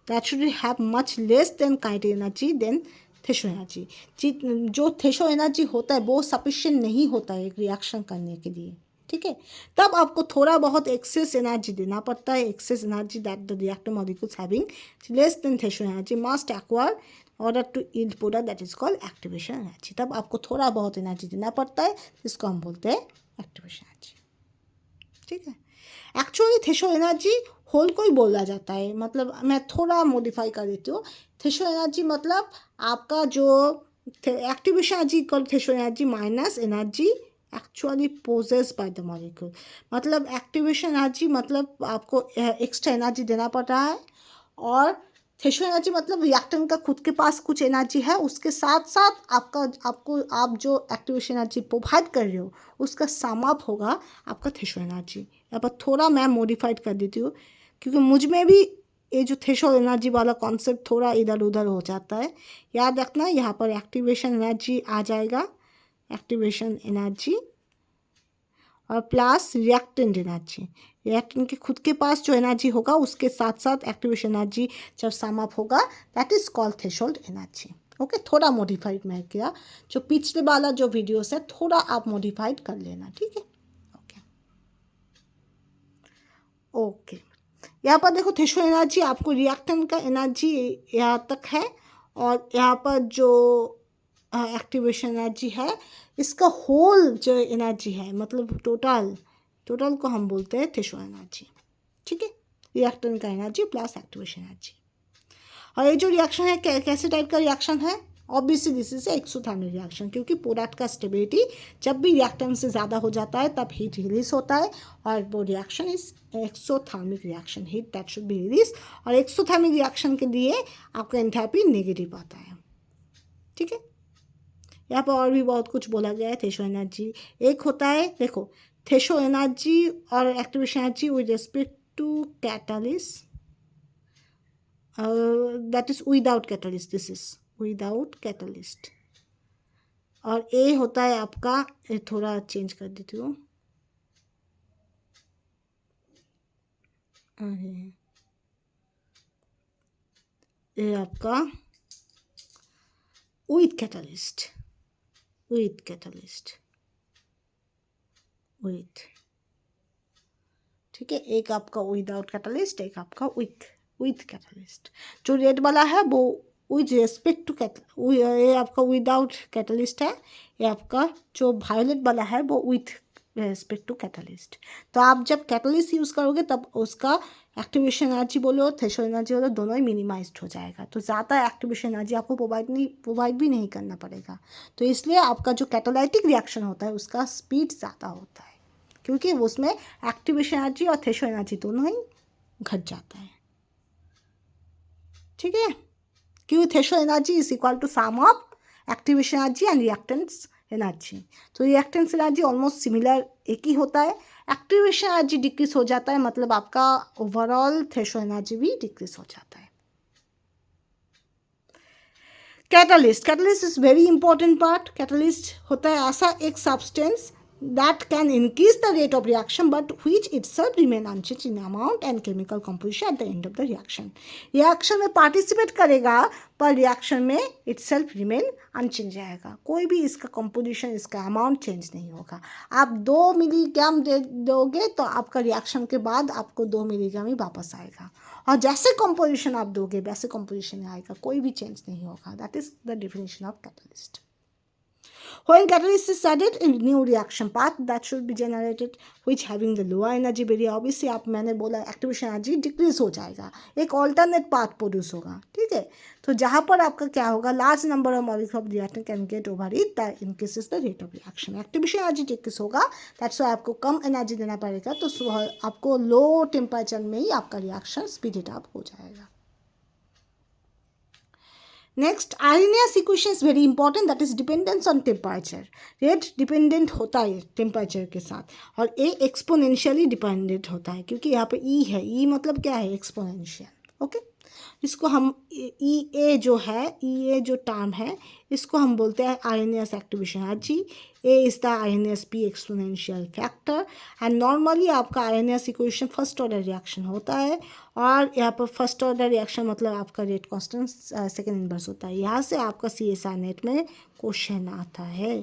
S1: that should have much less than kinetic energy than threshold energy. जो थ्रेशोल्ड एनर्जी होता है वो सफिशिएंट नहीं होता है एक रिएक्शन करने के लिए, ठीक है। तब आपको थोड़ा बहुत एक्सेस एनर्जी देना पड़ता है। Excess energy that the reactor molecules having less than threshold energy must acquire order to yield product that is called activation energy. तब आपको थोड़ा बहुत एनर्जी देना पड़ता है जिसको हम बोलते हैं एक्टिवेशन एनर्जी, ठीक है। एक्चुअली थ्रेशोल्ड एनर्जी होल को ही बोला जाता है, मतलब मैं थोड़ा मॉडिफाई कर देती हूँ। थ्रेशोल्ड एनर्जी मतलब आपका जो activation energy equal threshold energy minus energy actually possess by the molecule. मतलब एक्टिवेशन एनर्जी मतलब आपको एक्स्ट्रा एनर्जी देना पड़ रहा है, और थ्रेशोल्ड एनर्जी मतलब रिएक्टेंट का खुद के पास कुछ एनर्जी है, उसके साथ साथ आप जो एक्टिवेशन एनर्जी प्रोवाइड कर रहे हो उसका सम अप होगा आपका थ्रेशोल्ड एनर्जी। यहाँ पर थोड़ा मैं मॉडिफाइड कर देती हूँ क्योंकि मुझ में भी ये जो थ्रेशोल्ड एनर्जी वाला कॉन्सेप्ट थोड़ा इधर उधर हो जाता है। याद रखना यहाँ पर एक्टिवेशन एनर्जी आ जाएगा, एक्टिवेशन एनर्जी और प्लस रिएक्टेंट एनर्जी। रिएक्टेंट के खुद के पास जो एनर्जी होगा उसके साथ साथ एक्टिवेशन एनर्जी जब सम अप होगा that is called threshold energy. Okay, थोड़ा मॉडिफाइड मैं किया, जो पिछले वाला जो वीडियोस है थोड़ा आप मॉडिफाइड कर लेना, ठीक है। ओके ओके, यहाँ पर देखो थ्रेशोल्ड एनर्जी आपको रिएक्टेंट का एनर्जी यहाँ तक है, और यहाँ पर जो एक्टिवेशन एनर्जी है इसका होल जो एनर्जी है मतलब टोटल को हम बोलते हैं थ्रेशोल्ड एनर्जी, ठीक है। रिएक्टेंट का एनर्जी प्लस एक्टिवेशन एनर्जी। और ये जो रिएक्शन है कैसे टाइप का रिएक्शन है, obviously this is exothermic reaction, क्योंकि प्रोडक्ट का स्टेबिलिटी जब भी रिएक्टेंट से ज़्यादा हो जाता है तब हीट रिलीज होता है, और वो reaction is exothermic reaction, heat that should B release. और एक्सोथर्मिक रिएक्शन के लिए आपका एंथैल्पी नेगेटिव आता है, ठीक है। यहाँ पर और भी बहुत कुछ बोला गया है। थ्रेशोल्ड एनर्जी एक होता है, देखो थ्रेशोल्ड एनर्जी और activation energy with respect to catalyst that is without catalyst, this is without catalyst. और ए होता है आपका, थोड़ा चेंज कर देती हूँ, ये आपका with catalyst, with catalyst, with, ठीक है। एक आपका विदाउट कैटलिस्ट, एक आपका विथ कैटलिस्ट। जो रेड वाला है वो विथ रेस्पेक्ट टू ये आपका विदाउट कैटलिस्ट है। ये आपका जो वायलेट वाला है वो विथ रेस्पेक्ट टू कैटलिस्ट। तो आप जब कैटलिस्ट यूज़ करोगे तब उसका एक्टिवेशन एनर्जी बोलो, थ्रेशोल्ड एनर्जी बोलो, दोनों ही मिनिमाइज्ड हो जाएगा। तो ज़्यादा एक्टिवेशन एनर्जी आपको प्रोवाइड भी नहीं करना पड़ेगा। तो इसलिए आपका जो कैटालाइटिक रिएक्शन होता है उसका स्पीड ज़्यादा होता है, क्योंकि उसमें एक्टिवेशन एनर्जी और थ्रेशोल्ड एनर्जी दोनों ही घट जाता है, ठीक है। क्योंकि threshold energy is equal to sum of activation energy and reactance energy. तो रिएक्टेंस एनर्जी ऑलमोस्ट सिमिलर एक ही होता है। एक्टिवेशन एनर्जी डिक्रीज हो जाता है, मतलब आपका ओवरऑल थ्रेशोल्ड एनर्जी भी डिक्रीज हो जाता है। Catalyst is very important part. Catalyst होता है ऐसा एक substance that can increase the rate of reaction but which itself remain unchanged in amount and chemical composition at the end of the reaction. Reaction में पार्टिसिपेट करेगा पर रिएक्शन में itself remain अनचेंज रहेगा, कोई भी इसका कंपोजिशन, इसका अमाउंट चेंज नहीं होगा। आप 2 मिलीग्राम दे दोगे तो आपका रिएक्शन के बाद आपको 2 मिलीग्राम ही वापस आएगा, और जैसे कंपोजिशन आप दोगे वैसे कंपोजिशन आएगा, कोई भी चेंज नहीं होगा। That is the definition of catalyst. When catalyst is added, a new reaction path that should be generated which having the lower energy barrier, obviously आप मैंने बोला एक्टिवेशन एनर्जी डिक्रीज हो जाएगा, एक ऑल्टरनेट पाथ प्रोड्यूस होगा, ठीक है। तो जहाँ पर आपका क्या होगा, large number of molecules of reactant can get over it, that increases the rate of reaction. Activation energy decrease होगा, दैट्स वाई आपको कम एनर्जी देना पड़ेगा, तो आपको लो टेम्परेचर में ही आपका रिएक्शन स्पीड अप हो जाएगा। Next, RNS equation is very important, that is dependence on temperature. Rate dependent होता है टेम्परेचर के साथ, और ए एक्सपोनेंशियली डिपेंडेंट होता है, क्योंकि यहाँ पे ई है, ई मतलब क्या है, एक्सपोनेंशियल, ओके। इसको हम ई ए जो है, ई ए जो टर्म है, इसको हम बोलते हैं Arrhenius activation energy. A is the Arrhenius pre exponential factor, and normally आपका Arrhenius equation first order reaction होता है, और यहाँ पर फर्स्ट ऑर्डर रिएक्शन मतलब आपका रेट कांस्टेंट सेकेंड इनवर्स होता है। यहाँ से आपका CSR नेट में क्वेश्चन आता है,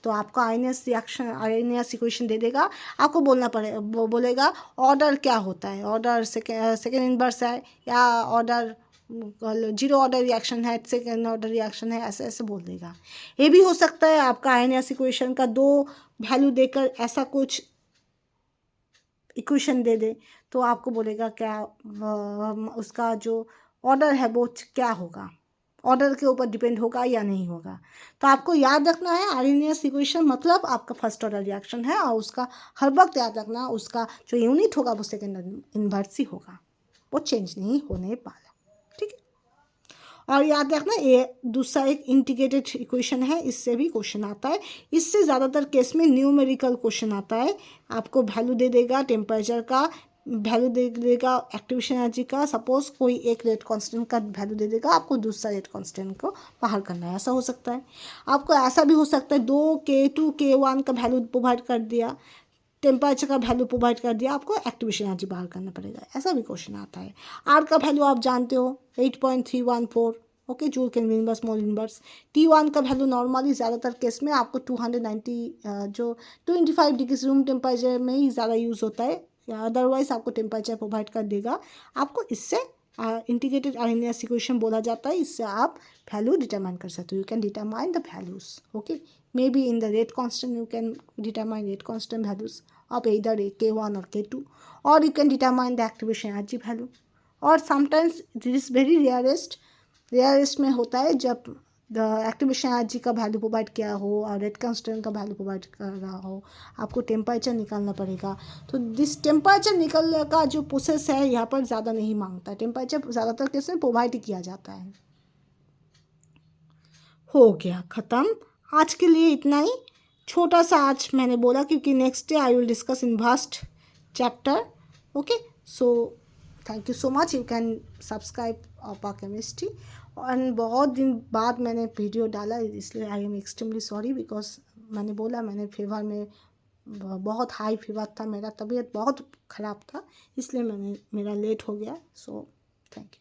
S1: तो आपको आरएनएस रिएक्शन, आरएनएस इक्वेशन दे देगा, आपको बोलना पड़ेगा, वो बोलेगा ऑर्डर क्या होता है, ऑर्डर सेकेंड इनवर्स है या ऑर्डर जीरो ऑर्डर रिएक्शन है, सेकेंड ऑर्डर रिएक्शन है, ऐसे ऐसे बोल देगा। ये भी हो सकता है आपका आरएनएस इक्वेशन का 2 वैल्यू देकर ऐसा कुछ इक्वेशन दे दे, तो आपको बोलेगा क्या उसका जो ऑर्डर है वो क्या होगा, ऑर्डर के ऊपर डिपेंड होगा या नहीं होगा। तो आपको याद रखना है आरएनएस इक्वेशन मतलब आपका फर्स्ट ऑर्डर रिएक्शन है, और उसका हर वक्त याद रखना उसका जो यूनिट होगा वो सेकेंड इन्वर्स ही होगा, वो चेंज नहीं होने वाला, ठीक है। और याद रखना ये दूसरा एक इंटीग्रेटेड इक्वेशन है, इससे भी क्वेश्चन आता है। इससे ज़्यादातर केस में न्यूमेरिकल क्वेश्चन आता है, आपको वैल्यू दे देगा टेम्परेचर का, वैल्यू दे देगा एक्टिवेशन एनर्जी का, सपोज कोई एक रेट कांस्टेंट का वैल्यू दे देगा, आपको दूसरा रेट कांस्टेंट को बाहर करना है, ऐसा हो सकता है। आपको ऐसा भी हो सकता है 2K2 K1 का वैल्यू प्रोवाइड कर दिया, टेम्परेचर का वैल्यू प्रोवाइड कर दिया, आपको एक्टिवेशन एनर्जी बाहर करना पड़ेगा, ऐसा भी क्वेश्चन आता है। आर का वैल्यू आप जानते हो 8.314, okay, joule kelvin inverse mole inverse. T1 का वैल्यू नॉर्मली ज़्यादातर केस में आपको 290 जो 25 डिग्री रूम टेम्परेचर में ही ज़्यादा यूज़ होता है, या अदरवाइज आपको टेम्परेचर प्रोवाइड कर देगा। आपको इससे इंटीग्रेटेड आरएनएस इक्वेशन बोला जाता है, इससे आप वैल्यू डिटरमाइन कर सकते हो, you can determine the values, okay. May be in the rate constant you can determine rate constant values of either K1 or K2, or you can determine the activation energy value, और sometimes this is very rarest में होता है जब द एक्टिवेशन एनर्जी का वैल्यू प्रोवाइड किया हो और रेट कांस्टेंट का वैल्यू प्रोवाइड कर रहा हो, आपको टेम्परेचर निकालना पड़ेगा। तो दिस टेम्परेचर निकलने का जो प्रोसेस है यहाँ पर ज़्यादा नहीं मांगता है, टेम्परेचर ज़्यादातर केस में प्रोवाइड ही किया जाता है। हो गया ख़त्म, आज के लिए इतना ही, छोटा सा आज मैंने बोला क्योंकि next day I will discuss in vast chapter, okay. So thank you so much, you can subscribe अपा केमिस्ट्री। एंड बहुत दिन बाद मैंने वीडियो डाला, इसलिए I am extremely sorry, because मैंने बोला मैंने फीवर में बहुत हाई फीवर था, मेरा तबीयत बहुत ख़राब था, इसलिए मेरा लेट हो गया। So thank you.